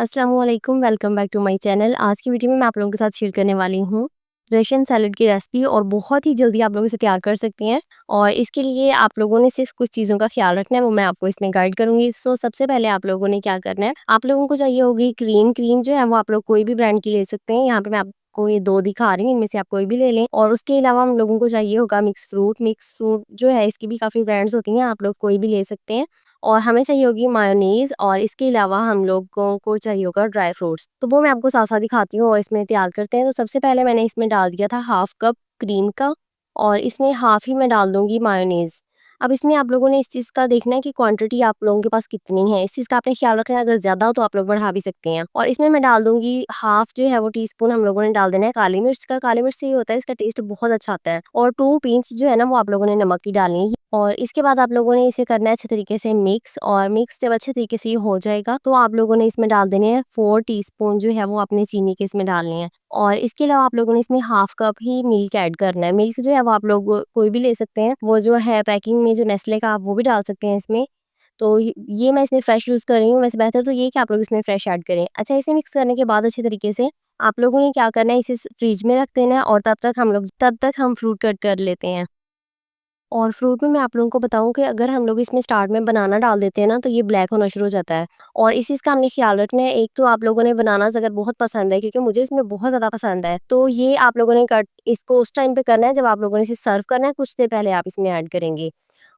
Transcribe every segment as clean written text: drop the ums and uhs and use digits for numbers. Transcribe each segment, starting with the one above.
अस्सलामुअलैकुम, welcome back to my channel. आज की वीडियो में मैं आप लोगों के साथ शेयर करने वाली हूँ रशियन सैलेड की रेसिपी और बहुत ही जल्दी आप लोग इसे तैयार कर सकती हैं। और इसके लिए आप लोगों ने सिर्फ कुछ चीज़ों का ख्याल रखना है, वो मैं आपको इसमें गाइड करूँगी। सो सबसे पहले आप लोगों ने क्या करना है, आप लोगों को चाहिए होगी क्रीम। क्रीम जो है वो आप लोग कोई भी ब्रांड की ले सकते हैं। यहाँ पे मैं आपको ये 2 दिखा रही हूँ, इनमें से आप कोई भी ले लें। और उसके अलावा हम लोगों को चाहिए होगा मिक्स फ्रूट। मिक्स फ्रूट जो है इसकी भी काफ़ी ब्रांड्स होती हैं, आप लोग कोई भी ले सकते हैं। और हमें चाहिए होगी मायोनीज़ और इसके अलावा हम लोगों को चाहिए होगा ड्राई फ्रूट्स। तो वो मैं आपको साथ-साथ दिखाती हूँ और इसमें तैयार करते हैं। तो सबसे पहले मैंने इसमें डाल दिया था हाफ़ कप क्रीम का और इसमें हाफ़ ही मैं डाल दूँगी मायोनीज़। अब इसमें आप लोगों ने इस चीज़ का देखना है कि क्वांटिटी आप लोगों के पास कितनी है। इस चीज़ का आपने ख्याल रखना है, अगर ज़्यादा हो तो आप लोग बढ़ा भी सकते हैं। और इसमें मैं डाल दूँगी हाफ़ जो है वो टीस्पून हम लोगों ने डाल देना है काली मिर्च का। काली मिर्च से ये होता है इसका टेस्ट बहुत अच्छा आता है। और 2 पिंच जो है ना वो आप लोगों ने नमक की डालनी है। और इसके बाद आप लोगों ने इसे करना है अच्छे तरीके से मिक्स। और मिक्स जब अच्छे तरीके से ये हो जाएगा तो आप लोगों ने इसमें डाल देने हैं 4 टीस्पून जो है वो अपने चीनी के इसमें डालने हैं। और इसके अलावा आप लोगों ने इसमें हाफ कप ही मिल्क ऐड करना है। मिल्क जो है वो आप लोग कोई भी ले सकते हैं, वो जो है पैकिंग में जो नेस्ले का आप वो भी डाल सकते हैं इसमें। तो ये मैं इसमें फ्रेश यूज़ कर रही हूँ। वैसे बेहतर तो ये है कि आप लोग इसमें फ्रेश ऐड करें। अच्छा, इसे मिक्स करने के बाद अच्छे तरीके से आप लोगों ने क्या करना है, इसे फ्रिज में रख देना है और तब तक हम फ्रूट कट कर लेते हैं। और फ्रूट में मैं आप लोगों को बताऊँ कि अगर हम लोग इसमें स्टार्ट में बनाना डाल देते हैं ना, तो ये ब्लैक होना शुरू हो जाता है। और इस चीज़ का हमने ख़्याल रखना है। एक तो आप लोगों ने बनानाज़ अगर बहुत पसंद है, क्योंकि मुझे इसमें बहुत ज़्यादा पसंद है, तो ये आप लोगों ने कट इसको उस टाइम पे करना है जब आप लोगों ने इसे सर्व करना है, कुछ देर पहले आप इसमें ऐड करेंगे।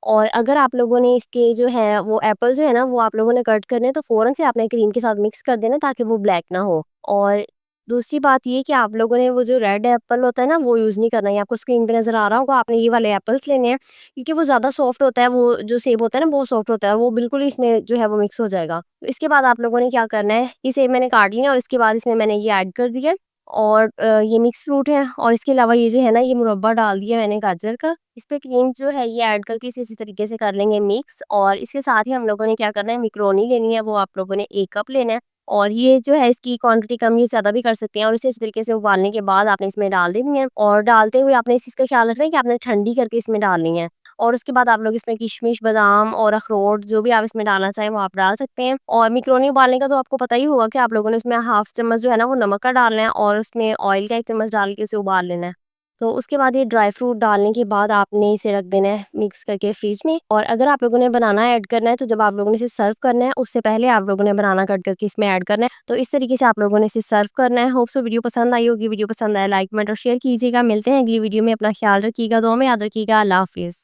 और अगर आप लोगों ने इसके जो है वो एप्पल जो है ना, वो आप लोगों ने कट करने हैं, तो फ़ौरन से आपने क्रीम के साथ मिक्स कर देना ताकि वो ब्लैक ना हो। और दूसरी बात ये कि आप लोगों ने वो जो रेड एप्पल होता है ना, वो यूज़ नहीं करना है। ये आपको स्क्रीन पे नज़र आ रहा होगा, आपने ये वाले एप्पल्स लेने हैं, क्योंकि वो ज़्यादा सॉफ्ट होता है, वो जो सेब होता है ना बहुत सॉफ्ट होता है और वो बिल्कुल ही इसमें जो है वो मिक्स हो जाएगा। तो इसके बाद आप लोगों ने क्या करना है, ये सेब मैंने काट लिया और इसके बाद इसमें मैंने ये ऐड कर दिया। और ये मिक्स फ्रूट है और इसके अलावा ये जो है ना, ये मुरब्बा डाल दिया मैंने गाजर का। इस पे क्रीम जो है ये ऐड करके इसे इसी तरीके से कर लेंगे मिक्स। और इसके साथ ही हम लोगों ने क्या करना है, मैकरोनी लेनी है, वो आप लोगों ने 1 कप लेना है। और ये जो है इसकी क्वांटिटी कम या ज़्यादा भी कर सकते हैं। और इसे इस तरीके से उबालने के बाद आपने इसमें डाल देनी है और डालते हुए आपने इस चीज़ का ख्याल रखना है कि आपने ठंडी करके इसमें डालनी है। और उसके बाद आप लोग इसमें किशमिश, बादाम और अखरोट जो भी आप इसमें डालना चाहें वो आप डाल सकते हैं। और मैकरोनी उबालने का तो आपको पता ही होगा कि आप लोगों ने उसमें हाफ चम्मच जो है ना वो नमक का डालना है और उसमें ऑयल का 1 चम्मच डाल के उसे उबाल लेना है। तो उसके बाद ये ड्राई फ्रूट डालने के बाद आपने इसे रख देना है मिक्स करके फ्रिज में। और अगर आप लोगों ने बनाना ऐड करना है, तो जब आप लोगों ने इसे सर्व करना है उससे पहले आप लोगों ने बनाना कट करके इसमें ऐड करना है। तो इस तरीके से आप लोगों ने इसे सर्व करना है। होप सो वीडियो पसंद आई होगी। वीडियो पसंद आए लाइक कमेंट और शेयर कीजिएगा। मिलते हैं अगली वीडियो में। अपना ख्याल रखिएगा, दुआ में याद रखिएगा। अल्लाह हाफिज़।